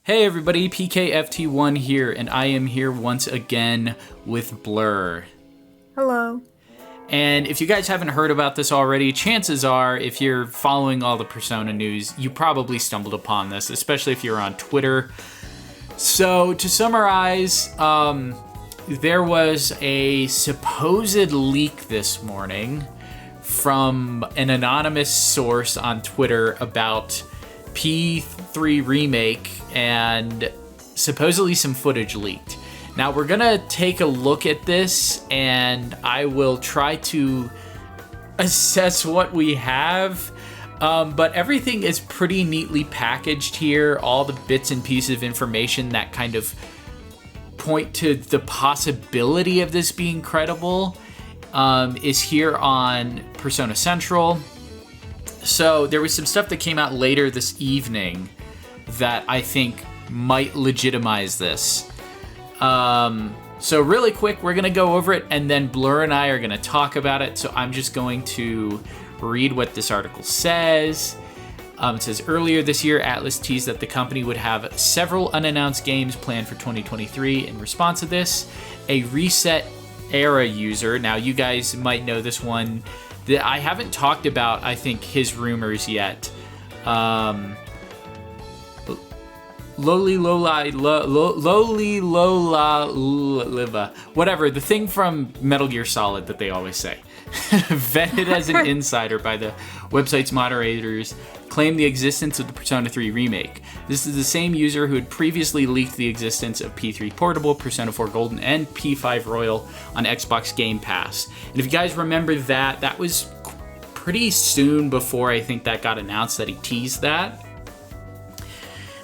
Hey everybody, PKFT1 here, and I am here once again with Blur. Hello. And if you guys haven't heard about this already, chances are, if you're following all the Persona news, you probably stumbled upon this, especially if you're on Twitter. So, to summarize, there was a supposed leak this morning from an anonymous source on Twitter about P3 Remake, and supposedly some footage leaked. Now we're gonna take a look at this, and I will try to assess what we have. But everything is pretty neatly packaged here. All the bits and pieces of information that kind of point to the possibility of this being credible is here on Persona Central. So there was some stuff that came out later this evening that I think might legitimize this. So really quick, we're going to go over it, and then Blur and I are going to talk about it. So I'm just going to read what this article says. It says, earlier this year, Atlus teased that the company would have several unannounced games planned for 2023. In response to this, a Reset Era user, now you guys might know this one, that I haven't talked about, I think, his rumors yet. Loli Lola, whatever, the thing from Metal Gear Solid that they always say. Vetted as an insider by the website's moderators, claimed the existence of the Persona 3 remake. This is the same user who had previously leaked the existence of P3 Portable, Persona 4 Golden, and P5 Royal on Xbox Game Pass. And if you guys remember that was pretty soon before I think that got announced that he teased that.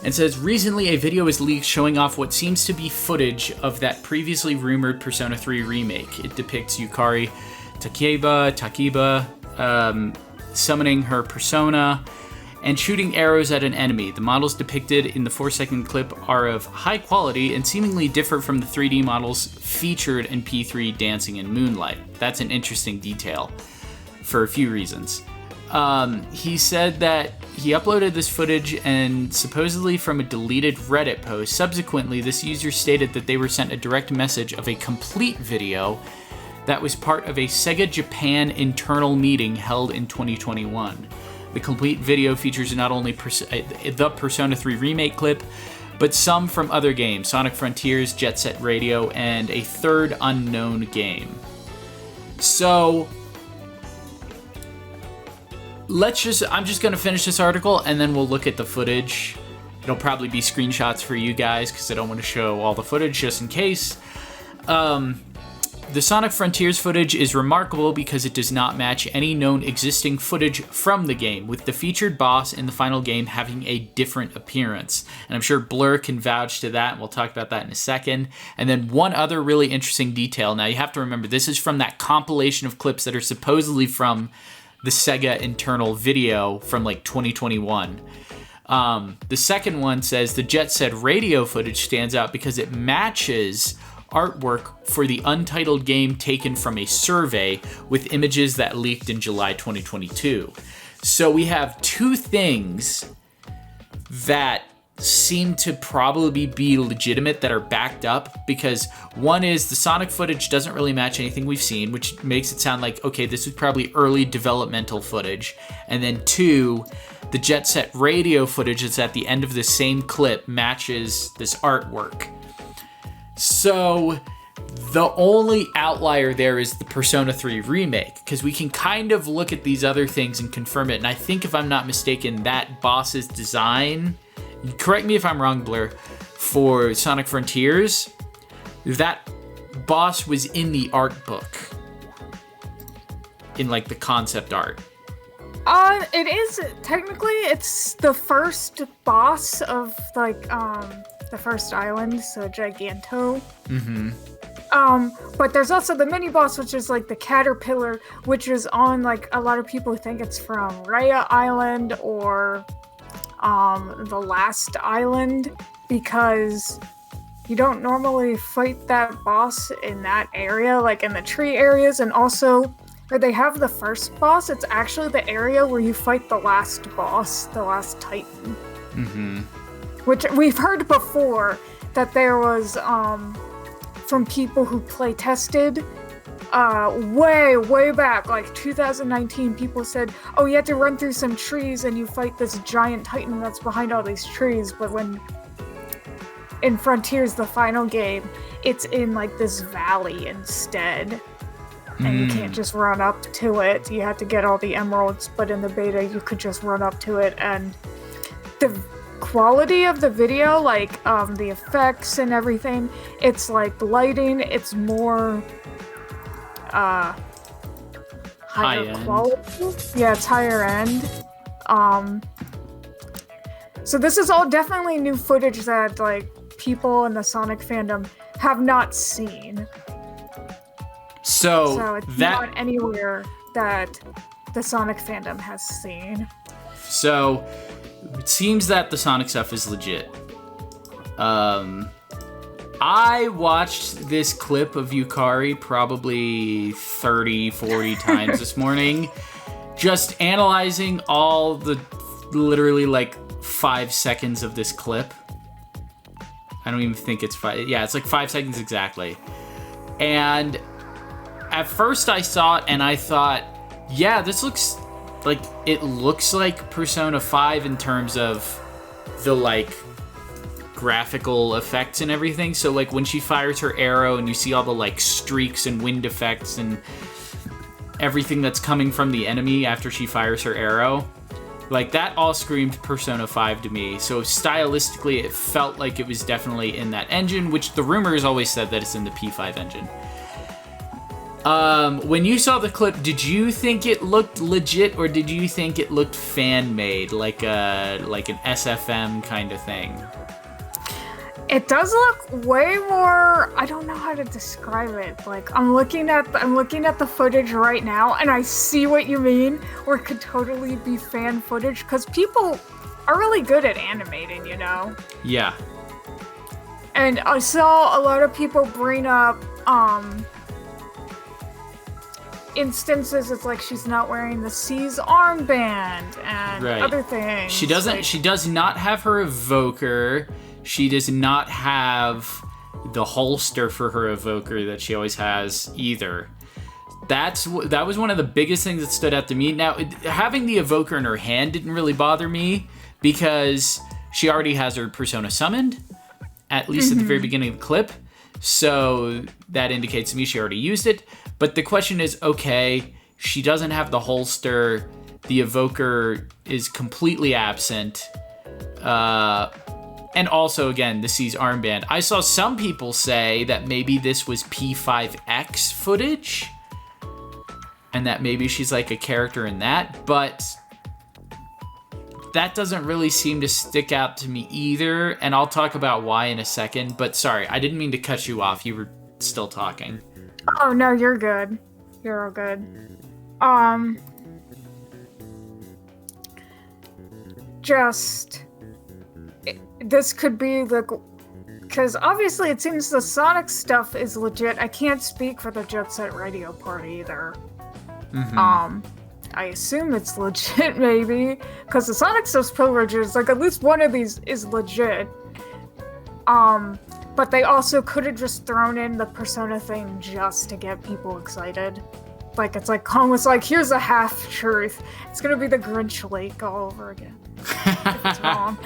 And says, recently a video was leaked showing off what seems to be footage of that previously rumored Persona 3 remake. It depicts Yukari Takiba summoning her persona and shooting arrows at an enemy. The models depicted in the 4-second clip are of high quality and seemingly differ from the 3D models featured in P3 Dancing in Moonlight. That's an interesting detail for a few reasons. He said that he uploaded this footage and supposedly from a deleted Reddit post. Subsequently, this user stated that they were sent a direct message of a complete video that was part of a Sega Japan internal meeting held in 2021. The complete video features not only the Persona 3 remake clip, but some from other games, Sonic Frontiers, Jet Set Radio, and a third unknown game. So I'm just going to finish this article, and then we'll look at the footage. It'll probably be screenshots for you guys, because I don't want to show all the footage, just in case. The Sonic Frontiers footage is remarkable because it does not match any known existing footage from the game, with the featured boss in the final game having a different appearance. And I'm sure Blur can vouch to that, and we'll talk about that in a second. And then one other really interesting detail. Now, you have to remember, this is from that compilation of clips that are supposedly from the Sega internal video from like 2021. The second one says the Jet Set Radio footage stands out because it matches artwork for the untitled game taken from a survey with images that leaked in July 2022. So we have two things that seem to probably be legitimate that are backed up, because one is the Sonic footage doesn't really match anything we've seen, which makes it sound like, okay, this was probably early developmental footage. And then two, the Jet Set Radio footage that's at the end of the same clip matches this artwork. So the only outlier there is the Persona 3 remake, because we can kind of look at these other things and confirm it. And I think, if I'm not mistaken, that boss's design, correct me if I'm wrong, Blur, for Sonic Frontiers, that boss was in the art book, in like the concept art. It is technically, it's the first boss of like the first island, so Giganto. But there's also the mini boss, which is like the caterpillar, which is on, like, a lot of people think it's from Raya Island or the last island, because you don't normally fight that boss in that area, like in the tree areas. And also, where they have the first boss, it's actually the area where you fight the last boss, the last Titan. which we've heard before that there was from people who play tested way back, like 2019, people said, oh, you have to run through some trees and you fight this giant titan that's behind all these trees, but when in Frontiers, the final game, it's in like this valley instead. And you can't just run up to it. You have to get all the emeralds, but in the beta, you could just run up to it. And the quality of the video, like the effects and everything, it's like lighting, it's more higher quality. Yeah, it's higher end. So this is all definitely new footage that like people in the Sonic fandom have not seen. So it's not anywhere that the Sonic fandom has seen. So it seems that the Sonic stuff is legit. I watched this clip of Yukari probably 30, 40 times this morning, just analyzing all the literally like 5 seconds of this clip. I don't even think it's 5. Yeah, it's like 5 seconds exactly. And at first I saw it and I thought, yeah, this looks like, it looks like Persona 5 in terms of the like graphical effects and everything. So like when she fires her arrow and you see all the like streaks and wind effects and everything that's coming from the enemy after she fires her arrow, like that all screamed Persona 5 to me. So stylistically it felt like it was definitely in that engine, which the rumors always said that it's in the P5 engine. When you saw the clip, did you think it looked legit or did you think it looked fan-made, like an SFM kind of thing? It does look way more, I don't know how to describe it. Like I'm looking at the footage right now and I see what you mean, where it could totally be fan footage cuz people are really good at animating, you know. Yeah. And I saw a lot of people bring up instances. It's like she's not wearing the C's armband and other things. She does not have her evoker. She does not have the holster for her evoker that she always has either. That was one of the biggest things that stood out to me. Now, having the evoker in her hand didn't really bother me because she already has her persona summoned, at least at the very beginning of the clip. So that indicates to me she already used it. But the question is, okay, she doesn't have the holster. The evoker is completely absent. And also, again, the C's armband. I saw some people say that maybe this was P5X footage. And that maybe she's like a character in that. But that doesn't really seem to stick out to me either. And I'll talk about why in a second. But sorry, I didn't mean to cut you off. You were still talking. Oh, no, you're good. You're all good. This could be because obviously it seems the Sonic stuff is legit. I can't speak for the Jet Set Radio part either. I assume it's legit, maybe, because the Sonic stuff's pretty legit. Like, at least one of these is legit. But they also could have just thrown in the Persona thing just to get people excited. Like, it's like almost like, here's a half-truth. It's gonna be the Grinch Lake all over again. It's wrong.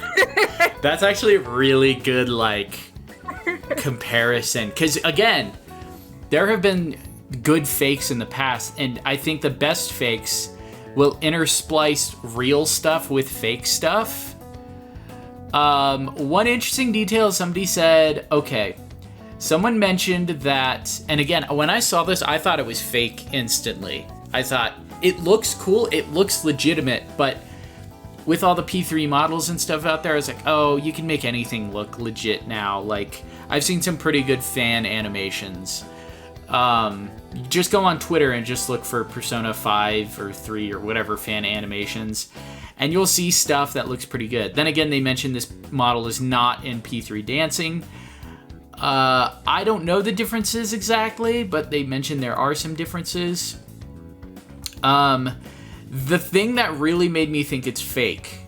That's actually a really good, like, comparison. Because, again, there have been good fakes in the past, and I think the best fakes will intersplice real stuff with fake stuff. One interesting detail, somebody said, okay, someone mentioned that, and again, when I saw this, I thought it was fake instantly. I thought, it looks cool, it looks legitimate, but with all the P3 models and stuff out there, I was like, oh, you can make anything look legit now. Like, I've seen some pretty good fan animations. Just go on Twitter and just look for Persona 5 or 3 or whatever fan animations, and you'll see stuff that looks pretty good. Then again, they mentioned this model is not in P3 dancing. I don't know the differences exactly, but they mentioned there are some differences. The thing that really made me think it's fake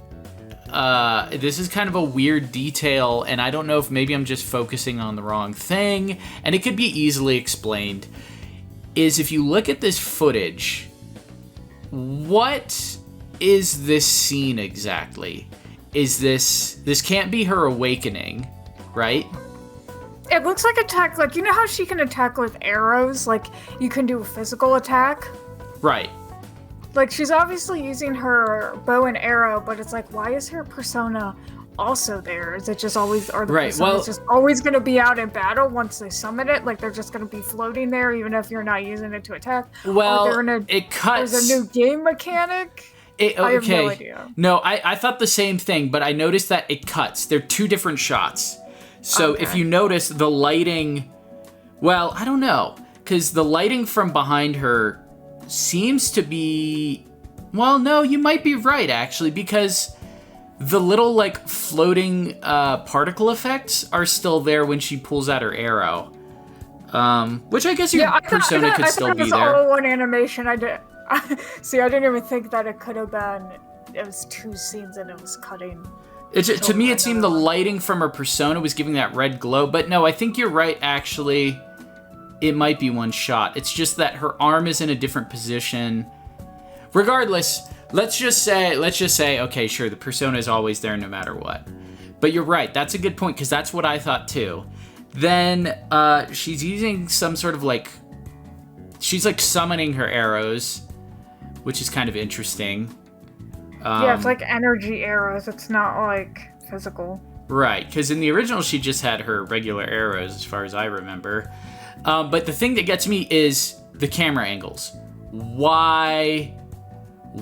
this is kind of a weird detail, and I don't know if maybe I'm just focusing on the wrong thing, and it could be easily explained, is if you look at this footage, what is this scene exactly? Is this can't be her awakening, right? It looks like attack, like, you know how she can attack with arrows? Like, you can do a physical attack? Right. Like, she's obviously using her bow and arrow, but it's like, why is her persona also there? Is it just always, or the persona's just always going to be out in battle once they summon it? Like, they're just going to be floating there even if you're not using it to attack? Well, it cuts... There's a new game mechanic? I have no idea. No, I thought the same thing, but I noticed that it cuts. They're two different shots. So if you notice, the lighting... Well, I don't know. Because the lighting from behind her seems to be... Well, no, you might be right, actually, because the little, like, floating particle effects are still there when she pulls out her arrow. Which I guess your persona could still be there. I thought it was all one animation. See, I didn't even think that it could have been... It was two scenes and it was cutting... To me, it seemed the lighting from her persona was giving that red glow. But no, I think you're right, actually. It might be one shot. It's just that her arm is in a different position. Regardless, let's just say, okay, sure, the persona is always there no matter what. But you're right. That's a good point, because that's what I thought, too. Then she's using some sort of, like... She's, like, summoning her arrows, which is kind of interesting. Yeah, it's like energy arrows. It's not like physical. Right, because in the original she just had her regular arrows, as far as I remember. But the thing that gets me is the camera angles. Why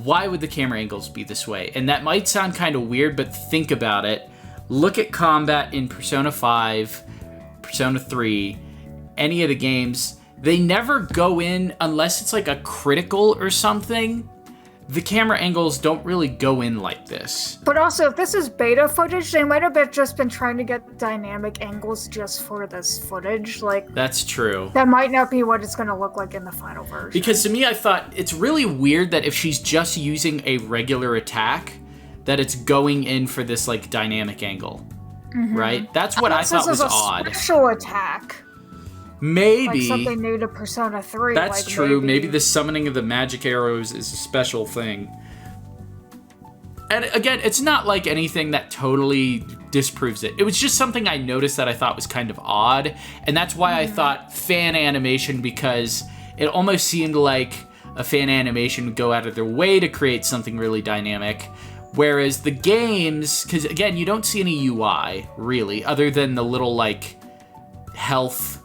would the camera angles be this way? And that might sound kind of weird, but think about it. Look at combat in Persona 5, Persona 3, any of the games. They never go in unless it's like a critical or something. The camera angles don't really go in like this. But also, if this is beta footage, they might have just been trying to get dynamic angles just for this footage. Like, that's true. That might not be what it's going to look like in the final version. Because to me, I thought it's really weird that if she's just using a regular attack, that it's going in for this, like, dynamic angle. Mm-hmm. Right? That's what I thought was odd. Special attack. Maybe. Like something new to Persona 3. That's like true. Maybe the summoning of the magic arrows is a special thing. And again, it's not like anything that totally disproves it. It was just something I noticed that I thought was kind of odd. And that's why I thought fan animation, because it almost seemed like a fan animation would go out of their way to create something really dynamic. Whereas the games, because again, you don't see any UI, really, other than the little, like, health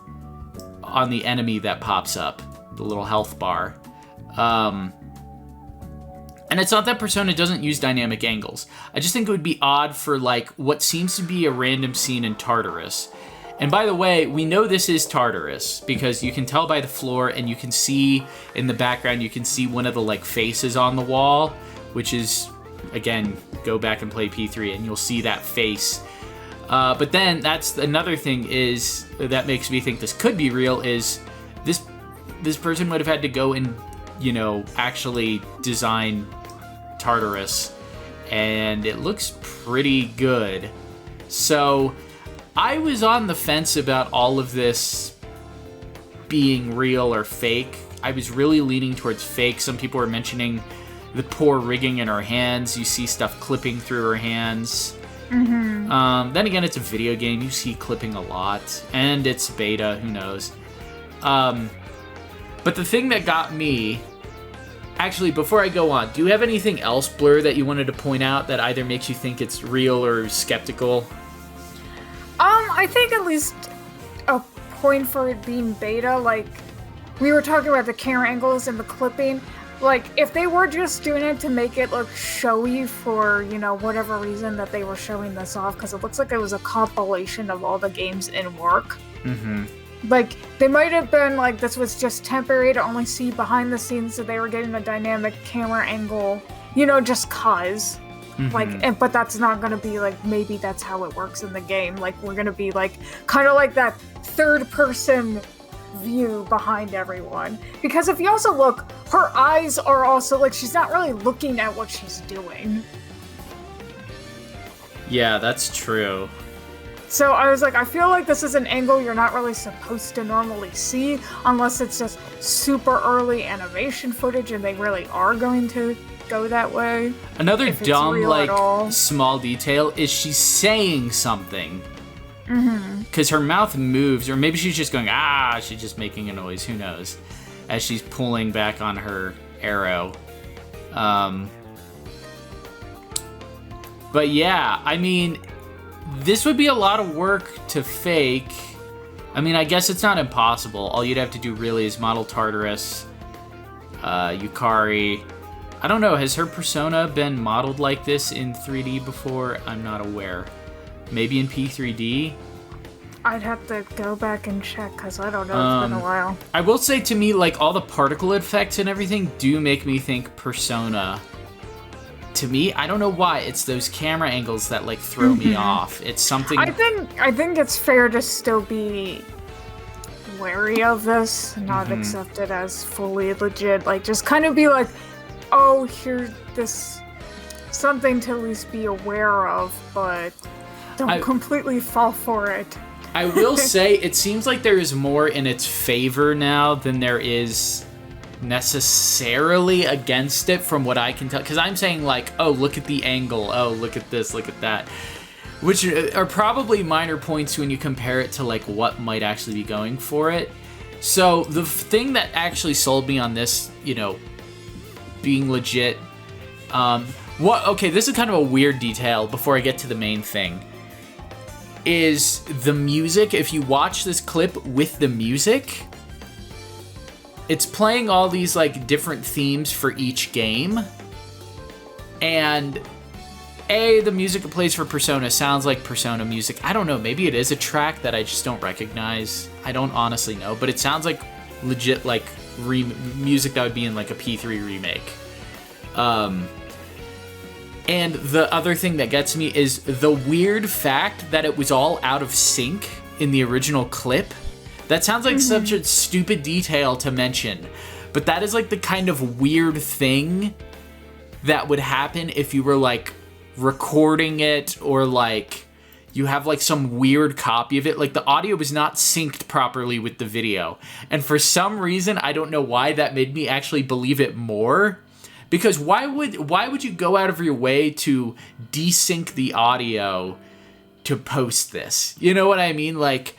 on the enemy that pops up, the little health bar. And it's not that Persona doesn't use dynamic angles. I just think it would be odd for, like, what seems to be a random scene in Tartarus. And by the way, we know this is Tartarus, because you can tell by the floor, and you can see in the background, you can see one of the, like, faces on the wall, which is, again, go back and play P3, and you'll see that face. But then that's another thing is that makes me think this could be real is this person would have had to go and, you know, actually design Tartarus, and it looks pretty good. So I was on the fence about all of this being real or fake. I was really leaning towards fake. Some people were mentioning the poor rigging in her hands. You see stuff clipping through her hands. Mm-hmm. Then again, it's a video game. You see clipping a lot. And it's beta. Who knows? But the thing that got me... Actually, before I go on, do you have anything else, Blur, that you wanted to point out that either makes you think it's real or skeptical? I think at least a point for it being beta, like, we were talking about the camera angles and the clipping. Like, if they were just doing it to make it look showy for, you know, whatever reason that they were showing this off, because it looks like it was a compilation of all the games in work. Mm-hmm. Like, they might have been like, this was just temporary to only see behind the scenes, so they were getting a dynamic camera angle, you know, just cause. Mm-hmm. Like, but that's not gonna be like, maybe that's how it works in the game. Like, we're gonna be like, kind of like that third person view behind everyone. Because if you also look, her eyes are also like, she's not really looking at what she's doing. Yeah, that's true. So I was like, I feel like this is an angle you're not really supposed to normally see unless it's just super early animation footage and they really are going to go that way. Another dumb, like, small detail is she's saying something. Because her mouth moves, or maybe she's just going, she's just making a noise, who knows, as she's pulling back on her arrow. But yeah, I mean, this would be a lot of work to fake. I mean, I guess it's not impossible. All you'd have to do really is model Tartarus, Yukari. I don't know, has her persona been modeled like this in 3D before? I'm not aware. Maybe in P3D? I'd have to go back and check, because I don't know, it's been a while. I will say, to me, like, all the particle effects and everything do make me think Persona. To me, I don't know why, it's those camera angles that, like, throw me off. It's something... I think it's fair to still be wary of this, not accept it as fully legit. Like, just kind of be like, oh, here's this... something to at least be aware of, but don't completely fall for it. I will say, it seems like there is more in its favor now than there is necessarily against it, from what I can tell. Because I'm saying, like, oh, look at the angle. Oh, look at this, look at that. Which are probably minor points when you compare it to, like, what might actually be going for it. So, the thing that actually sold me on this, you know, being legit... okay, this is kind of a weird detail before I get to the main thing. Is the music, if you watch this clip with the music, it's playing all these, like, different themes for each game. And, the music it plays for Persona sounds like Persona music. I don't know, maybe it is a track that I just don't recognize. I don't honestly know, but it sounds like legit, like, music that would be in, like, a P3 remake. And the other thing that gets me is the weird fact that it was all out of sync in the original clip. That sounds like such a stupid detail to mention, but that is like the kind of weird thing that would happen if you were like recording it, or like you have like some weird copy of it. Like the audio was not synced properly with the video. And for some reason, I don't know why, that made me actually believe it more. Because why would you go out of your way to desync the audio to post this? You know what I mean? Like,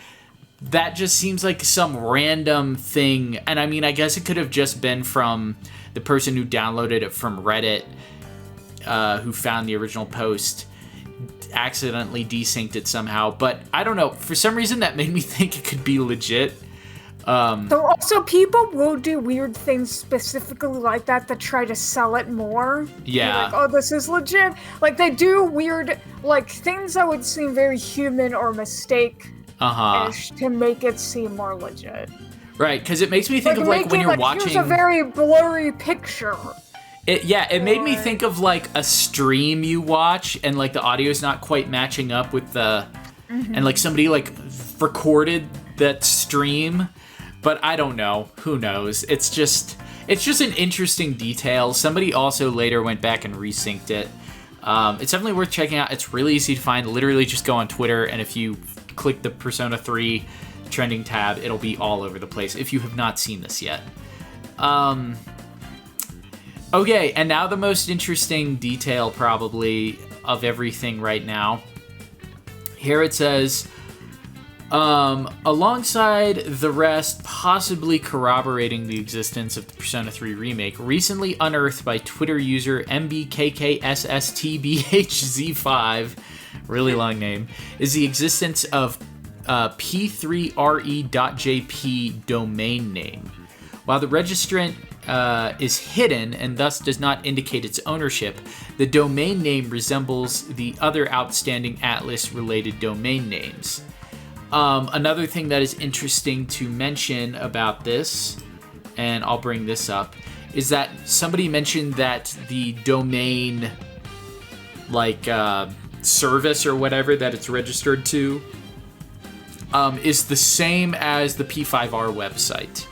that just seems like some random thing. And I mean, I guess it could have just been from the person who downloaded it from Reddit, who found the original post, accidentally desynced it somehow. But I don't know. For some reason, that made me think it could be legit. So also, people will do weird things specifically like that to try to sell it more. Yeah. Like, oh, this is legit. Like, they do weird, like, things that would seem very human or mistake-ish to make it seem more legit. Right, because it makes me think of, like, when you're watching... Here's a very blurry picture. It made me think of, like, a stream you watch, and, like, the audio's not quite matching up with the... And, like, somebody, like, recorded that stream... But I don't know. Who knows? It's just an interesting detail. Somebody also later went back and resynced it. It's definitely worth checking out. It's really easy to find. Literally just go on Twitter, and if you click the Persona 3 trending tab, it'll be all over the place if you have not seen this yet. Okay, and now the most interesting detail probably of everything right now. Here it says... alongside the rest, possibly corroborating the existence of the Persona 3 remake, recently unearthed by Twitter user MBKKSSTBHZ5, really long name, is the existence of P3RE.jp domain name. While the registrant is hidden and thus does not indicate its ownership, the domain name resembles the other outstanding Atlas-related domain names. Another thing that is interesting to mention about this, and I'll bring this up, is that somebody mentioned that the domain, like, service or whatever that it's registered to, is the same as the P5R website,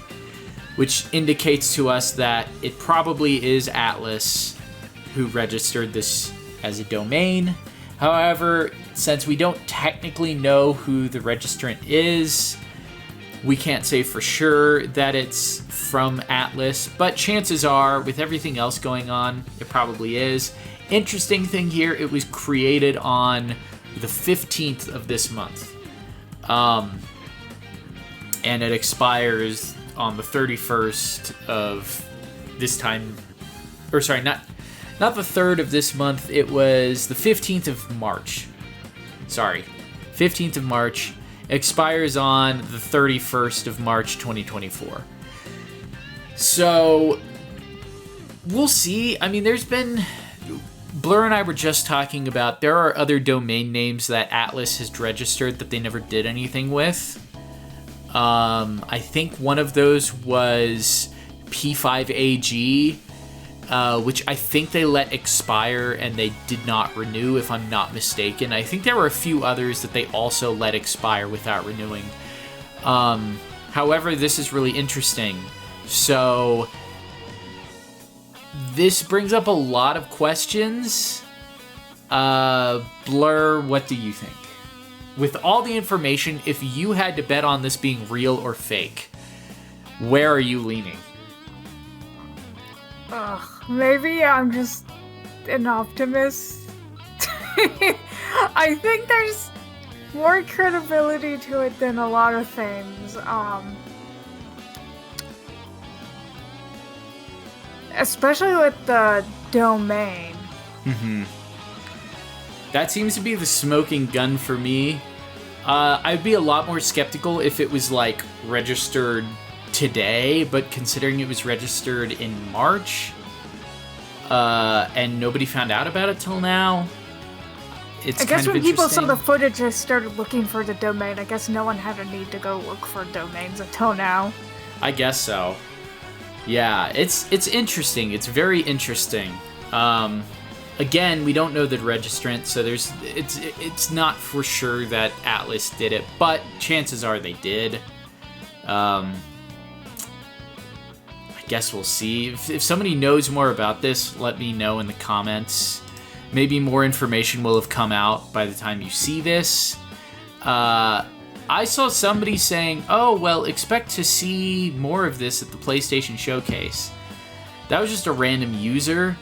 which indicates to us that it probably is Atlas who registered this as a domain, However, since we don't technically know who the registrant is, we can't say for sure that it's from Atlas, but chances are, with everything else going on, it probably is. Interesting thing here, it was created on the 15th of this month. And it expires on the 31st of this time. Or sorry, not the 3rd of this month. It was the 15th of March. Sorry. 15th of March. Expires on the 31st of March 2024. So, we'll see. I mean, there's been... Blur and I were just talking about there are other domain names that Atlas has registered that they never did anything with. I think one of those was P5AG, which I think they let expire and they did not renew, if I'm not mistaken. I think there were a few others that they also let expire without renewing. However, this is really interesting. So, this brings up a lot of questions. Blur, what do you think? With all the information, if you had to bet on this being real or fake, where are you leaning? Maybe I'm just an optimist. I think there's more credibility to it than a lot of things. Especially with the domain. Mm-hmm. That seems to be the smoking gun for me. I'd be a lot more skeptical if it was, like, registered today, but considering it was registered in March, and nobody found out about it till now, it's I guess kind of when people saw interesting. the footage, they started looking for the domain. I guess no one had a need to go look for domains until now. I guess so. Yeah, it's interesting. It's very interesting. Again, we don't know the registrant, so it's not for sure that Atlas did it, but chances are they did. I guess we'll see. If somebody knows more about this, let me know in the comments. Maybe more information will have come out by the time you see this. I saw somebody saying, oh, well, expect to see more of this at the PlayStation Showcase. That was just a random user.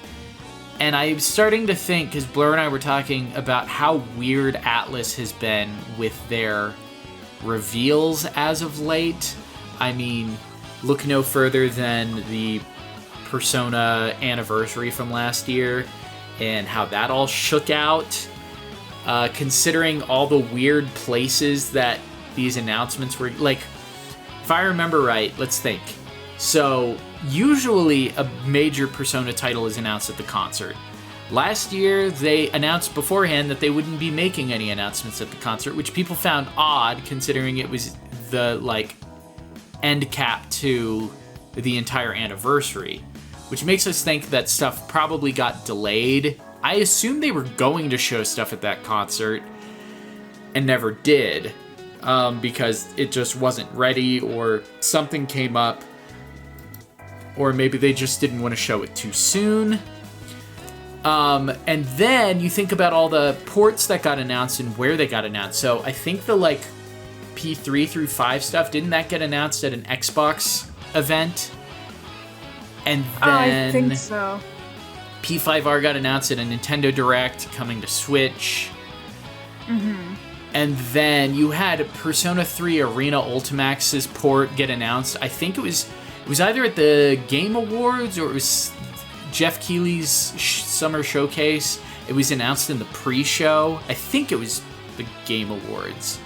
And I'm starting to think, because Blur and I were talking about how weird Atlas has been with their reveals as of late. I mean, look no further than the Persona anniversary from last year and how that all shook out. Considering all the weird places that these announcements were, like, if I remember right, let's think. So, usually a major Persona title is announced at the concert. Last year, they announced beforehand that they wouldn't be making any announcements at the concert, which people found odd, considering it was the, like, end cap to the entire anniversary, which makes us think that stuff probably got delayed. I assume they were going to show stuff at that concert and never did, because it just wasn't ready, or something came up, or maybe they just didn't want to show it too soon. And then you think about all the ports that got announced and where they got announced. So I think the, like, P3 through 5 stuff, didn't that get announced at an Xbox event? And then I think so. P5R got announced at a Nintendo Direct coming to Switch. Mm-hmm. And then you had Persona 3 Arena Ultimax's port get announced. I think it was either at the Game Awards or it was Jeff Keighley's Summer Showcase. It was announced in the pre-show. I think it was the Game Awards.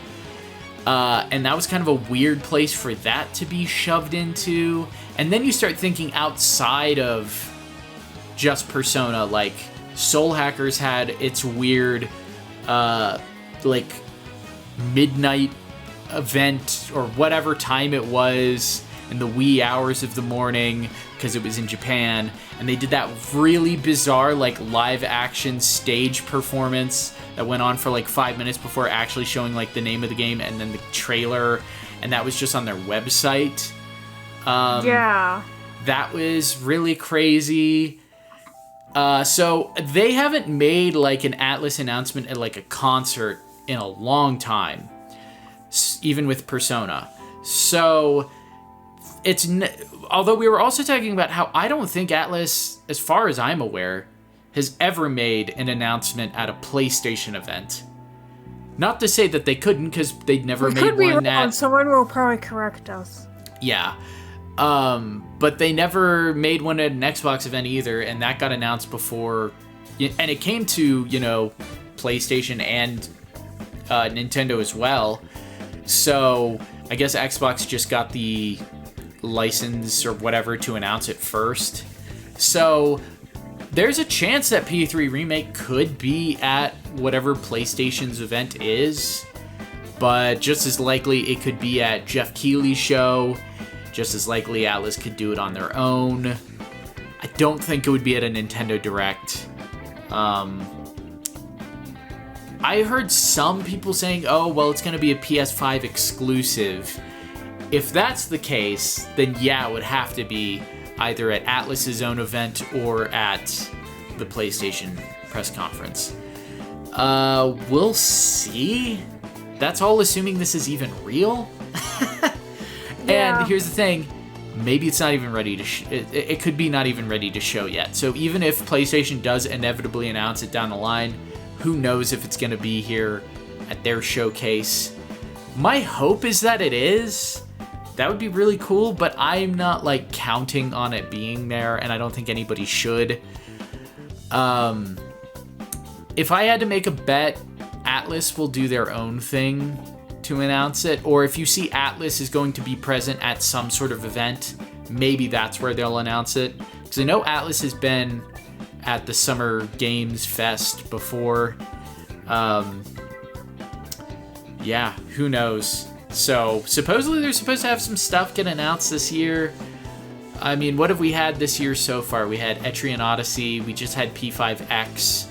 And that was kind of a weird place for that to be shoved into. And then you start thinking outside of just Persona, like Soul Hackers had its weird, like, midnight event or whatever time it was in the wee hours of the morning because it was in Japan, and they did that really bizarre, like, live action stage performance that went on for like 5 minutes before actually showing, like, the name of the game and then the trailer, and that was just on their website. Yeah. That was really crazy. So they haven't made like an Atlas announcement at like a concert in a long time, even with Persona. So although we were also talking about how I don't think Atlas, as far as I'm aware, has ever made an announcement at a PlayStation event. Not to say that they couldn't, because they'd never made one at... Someone will probably correct us. Yeah. But they never made one at an Xbox event either, and that got announced before... And it came to, PlayStation and Nintendo as well. So I guess Xbox just got the license or whatever to announce it first. So there's a chance that P3 Remake could be at whatever PlayStation's event is, but just as likely it could be at Jeff Keighley's show. Just as likely Atlas could do it on their own. I don't think it would be at a Nintendo Direct. I heard some people saying, oh, well, it's going to be a PS5 exclusive. If that's the case, then yeah, it would have to be either at Atlas's own event or at the PlayStation press conference. We'll see. That's all assuming this is even real. Yeah. And here's the thing. Maybe it's not even ready to... it could be not even ready to show yet. So even if PlayStation does inevitably announce it down the line, who knows if it's going to be here at their showcase. My hope is that it is. That would be really cool, but I'm not, counting on it being there, and I don't think anybody should. If I had to make a bet, Atlas will do their own thing to announce it, or if you see Atlas is going to be present at some sort of event, maybe that's where they'll announce it. Because I know Atlas has been at the Summer Games Fest before. Yeah, who knows? So, supposedly they're supposed to have some stuff get announced this year. I mean, what have we had this year so far? We had Etrian Odyssey, we just had P5X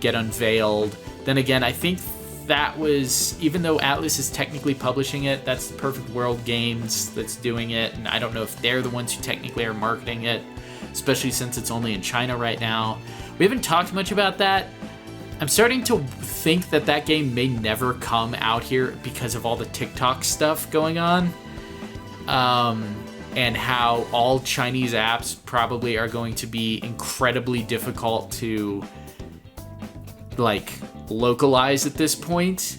get unveiled. Then again, I think that was, even though Atlas is technically publishing it, that's Perfect World Games that's doing it, and I don't know if they're the ones who technically are marketing it, especially since it's only in China right now. We haven't talked much about that. I'm starting to think that game may never come out here because of all the TikTok stuff going on, and how all Chinese apps probably are going to be incredibly difficult to localize at this point.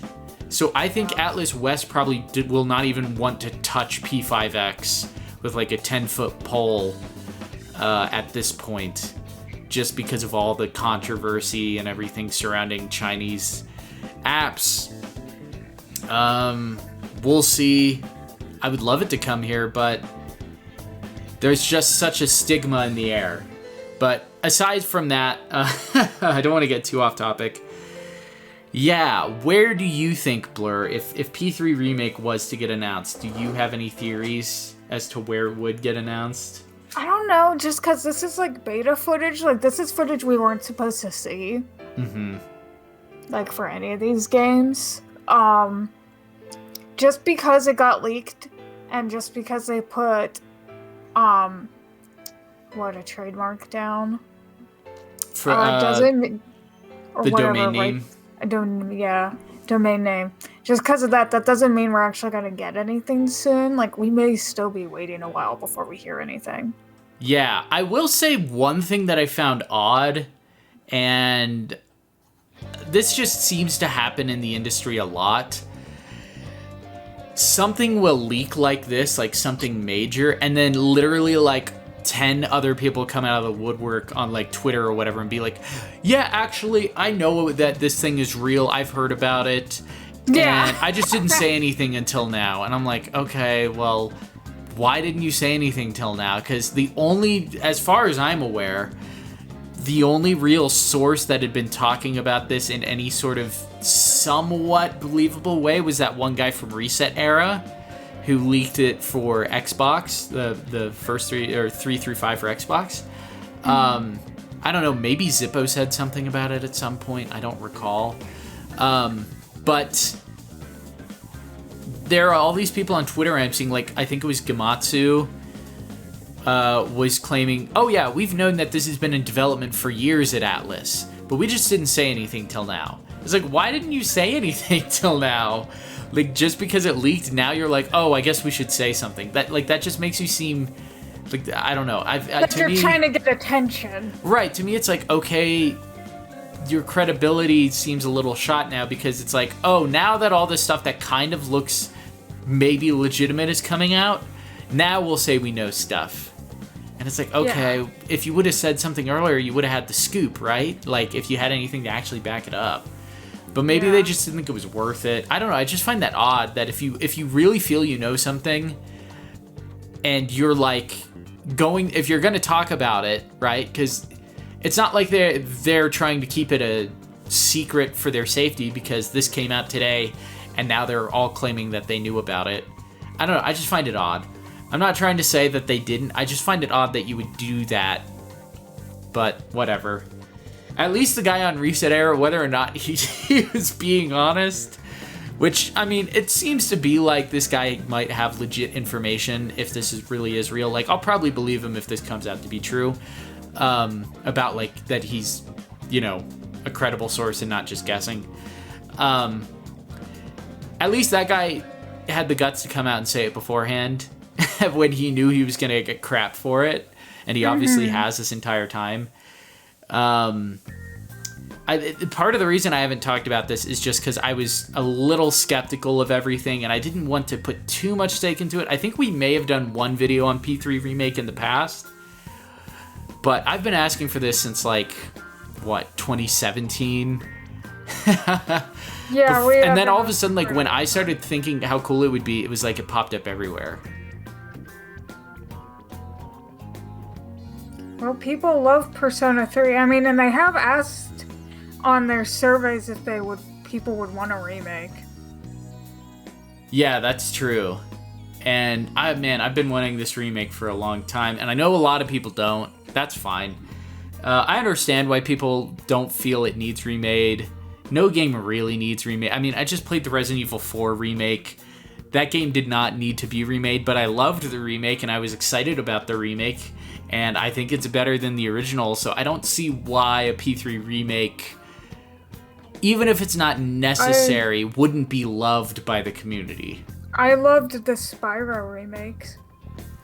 So I think Atlas West probably will not even want to touch P5X with a 10-foot pole at this point, just because of all the controversy and everything surrounding Chinese apps. We'll see. I would love it to come here, but there's just such a stigma in the air. But aside from that, I don't want to get too off topic. Yeah, where do you think, Blur, if P3 Remake was to get announced, do you have any theories as to where it would get announced? I don't know, just because this is beta footage. This is footage we weren't supposed to see. Mm-hmm. For any of these games. Just because it got leaked, and just because they put, a trademark down. For, doesn't... Or the whatever, domain name? Domain name. Just because of that doesn't mean we're actually going to get anything soon. We may still be waiting a while before we hear anything. Yeah, I will say one thing that I found odd, and this just seems to happen in the industry a lot. Something will leak like this, something major, and then literally 10 other people come out of the woodwork on Twitter or whatever and be like, yeah, actually, I know that this thing is real. I've heard about it. Yeah. And I just didn't say anything until now. And I'm like, okay, well, why didn't you say anything till now? Because as far as I'm aware, the only real source that had been talking about this in any sort of somewhat believable way was that one guy from Reset Era who leaked it for Xbox, the first 3 through 5 for Xbox. I don't know, maybe Zippo said something about it at some point, I don't recall. But there are all these people on Twitter I'm seeing, I think it was Gamatsu, was claiming, oh yeah, we've known that this has been in development for years at Atlas, but we just didn't say anything till now. It's like, why didn't you say anything till now? Like, just because it leaked, now you're like, oh, I guess we should say something. That just makes you seem like, I don't know. Like you're trying to get attention. Right, to me it's like, okay, your credibility seems a little shot now, because it's like, oh, now that all this stuff that kind of looks maybe legitimate is coming out, now we'll say we know stuff. And it's like, okay, if you would have said something earlier, you would have had the scoop, right? Like, if you had anything to actually back it up. But maybe they just didn't think it was worth it. I don't know. I just find that odd that if you really feel you know something, and you're like if you're going to talk about it, right? Because it's not like they're trying to keep it a secret for their safety, because this came out today and now they're all claiming that they knew about it. I don't know. I just find it odd. I'm not trying to say that they didn't. I just find it odd that you would do that. But whatever. At least the guy on Reset Era, whether or not he was being honest, which, I mean, it seems to be like this guy might have legit information if this really is real. Like, I'll probably believe him if this comes out to be true, about, like, that he's, you know, a credible source and not just guessing. At least that guy had the guts to come out and say it beforehand when he knew he was going to get crap for it, and he obviously has this entire time. Part of the reason I haven't talked about this is just because I was a little skeptical of everything, and I didn't want to put too much stake into it. I think we may have done one video on P3 Remake in the past, but I've been asking for this since, like, 2017? Yeah, and then all of a sudden, like, when I started thinking how cool it would be, it was like it popped up everywhere. Well, people love Persona 3. I mean, and they have asked on their surveys if people would want a remake. Yeah, that's true. And I've been wanting this remake for a long time, and I know a lot of people don't. That's fine. I understand why people don't feel it needs remade. No game really needs remade. I mean, I just played the Resident Evil 4 remake. That game did not need to be remade, but I loved the remake, and I was excited about the remake, and I think it's better than the original, so I don't see why a P3 remake, even if it's not necessary, wouldn't be loved by the community. I loved the Spyro remakes.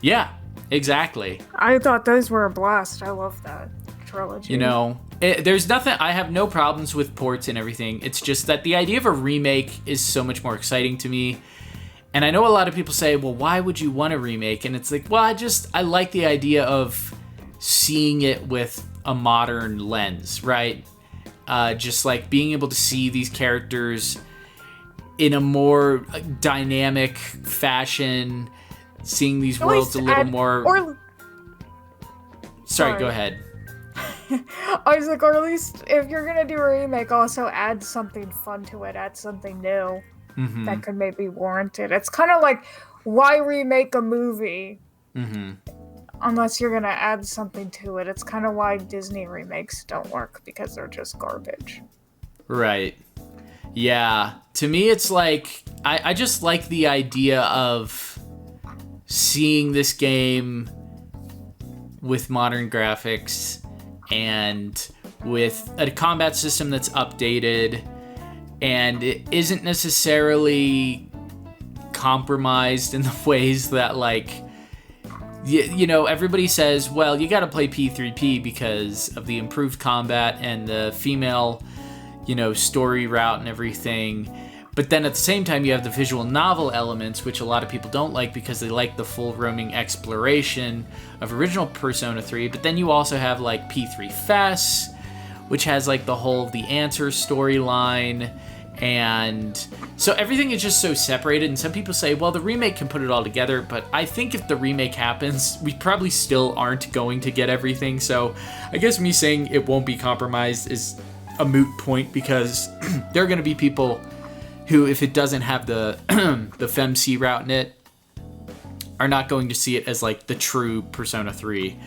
Yeah, exactly. I thought those were a blast. I love that trilogy. You know, there's nothing, I have no problems with ports and everything. It's just that the idea of a remake is so much more exciting to me. And I know a lot of people say, well, why would you want a remake? And it's like, well, I like the idea of seeing it with a modern lens, right? Just like being able to see these characters in a more dynamic fashion, seeing these worlds a little more... Sorry, go ahead. I was like, or at least if you're going to do a remake, also add something fun to it, add something new. Mm-hmm. That could maybe warrant it. It's kind of like, why remake a movie unless you're going to add something to it? It's kind of why Disney remakes don't work, because they're just garbage. Right. Yeah. To me, it's like, I just like the idea of seeing this game with modern graphics and with a combat system that's updated, and it isn't necessarily compromised in the ways that, like, you know, everybody says, well, you gotta play P3P because of the improved combat and the female, you know, story route and everything. But then at the same time, you have the visual novel elements, which a lot of people don't like because they like the full roaming exploration of original Persona 3. But then you also have, like, P3 Fest, which has, like, the whole of the Answer storyline. And so everything is just so separated, and some people say, well, the remake can put it all together, but I think if the remake happens, we probably still aren't going to get everything. So I guess me saying it won't be compromised is a moot point, because there are going to be people who, if it doesn't have the the FemC route in it, are not going to see it as, like, the true Persona 3,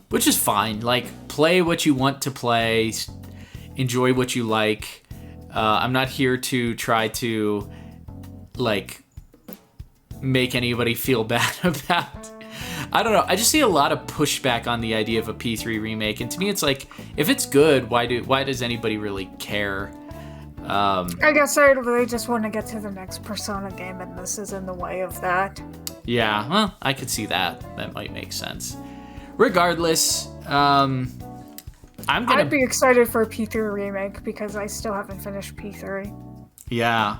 which is fine. Like, play what you want to play, enjoy what you like. I'm not here to try to, like, make anybody feel bad about I don't know. I just see a lot of pushback on the idea of a P3 remake, and to me, it's like, if it's good, why does anybody really care? I guess they just want to get to the next Persona game, and this is in the way of that. Yeah, well, I could see that. That might make sense. Regardless, I'd be excited for a P3 remake because I still haven't finished P3. Yeah.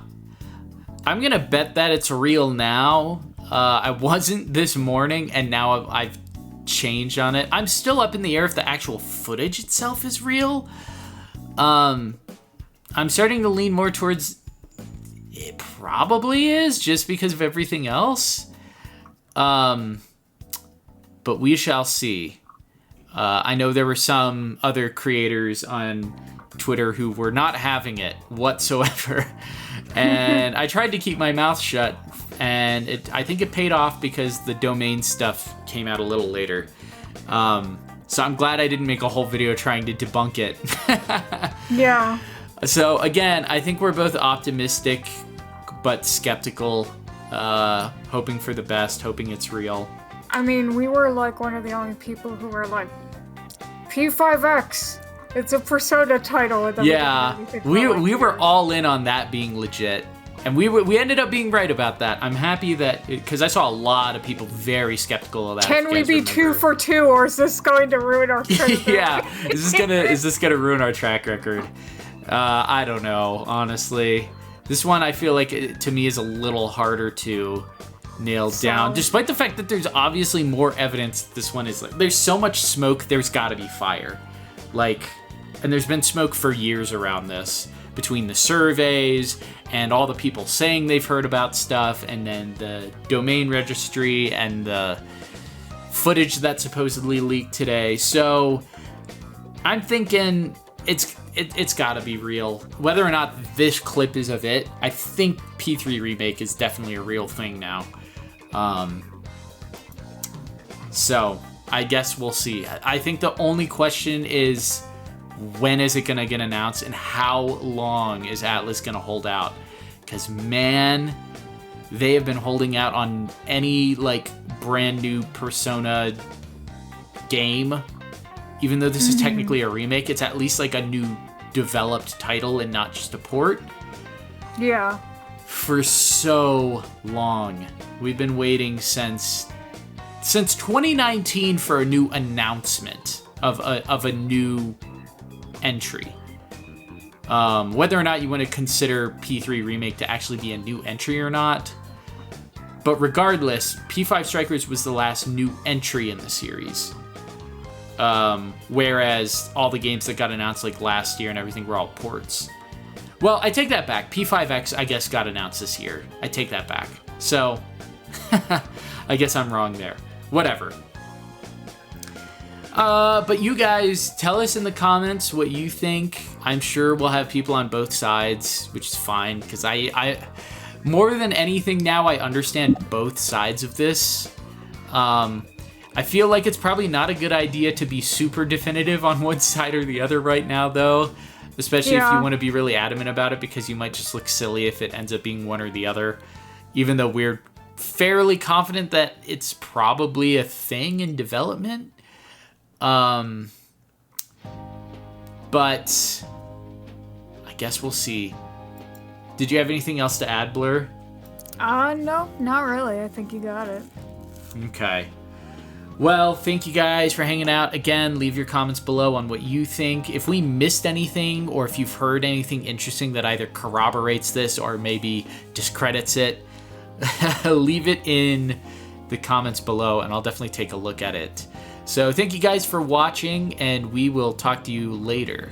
I'm gonna bet that it's real now. I wasn't this morning, and now I've changed on it. I'm still up in the air if the actual footage itself is real. I'm starting to lean more towards it probably is, just because of everything else. But we shall see. I know there were some other creators on Twitter who were not having it whatsoever. And I tried to keep my mouth shut, and I think it paid off because the domain stuff came out a little later. So I'm glad I didn't make a whole video trying to debunk it. Yeah. So again, I think we're both optimistic but skeptical, hoping for the best, hoping it's real. I mean, we were like one of the only people who were like, P5X, it's a Persona title. Yeah, we were all in on that being legit. And we ended up being right about that. I'm happy that, because I saw a lot of people very skeptical of that. Can we be 2 for 2, or is this going to ruin our track record? Yeah, is this gonna ruin our track record? I don't know, honestly. This one I feel like to me is a little harder to nail down, despite the fact that there's obviously more evidence this one is like, there's so much smoke, there's gotta be fire. Like, and there's been smoke for years around this, between the surveys and all the people saying they've heard about stuff, and then the domain registry and the footage that supposedly leaked today. So I'm thinking it's gotta be real. Whether or not this clip is of it, I think P3 Remake is definitely a real thing now. So I guess we'll see. I think the only question is, when is it gonna get announced, and how long is Atlas gonna hold out? Because man, they have been holding out on any like brand new Persona game. Even though this is technically a remake, it's at least like a new developed title and not just a port. Yeah. For so long. We've been waiting since 2019 for a new announcement of a new entry. Whether or not you want to consider P3 Remake to actually be a new entry or not. But regardless, P5 Strikers was the last new entry in the series. Whereas all the games that got announced like last year and everything were all ports. Well, I take that back. P5X, I guess, got announced this year. I take that back. So, I guess I'm wrong there. Whatever. But you guys, tell us in the comments what you think. I'm sure we'll have people on both sides, which is fine, because I more than anything now, I understand both sides of this. I feel like it's probably not a good idea to be super definitive on one side or the other right now, though. Especially if you want to be really adamant about it, because you might just look silly if it ends up being one or the other. Even though we're fairly confident that it's probably a thing in development. But I guess we'll see. Did you have anything else to add, Blur? No, not really. I think you got it. Okay. Well, thank you guys for hanging out. Again, leave your comments below on what you think. If we missed anything, or if you've heard anything interesting that either corroborates this or maybe discredits it, leave it in the comments below, and I'll definitely take a look at it. So thank you guys for watching, and we will talk to you later.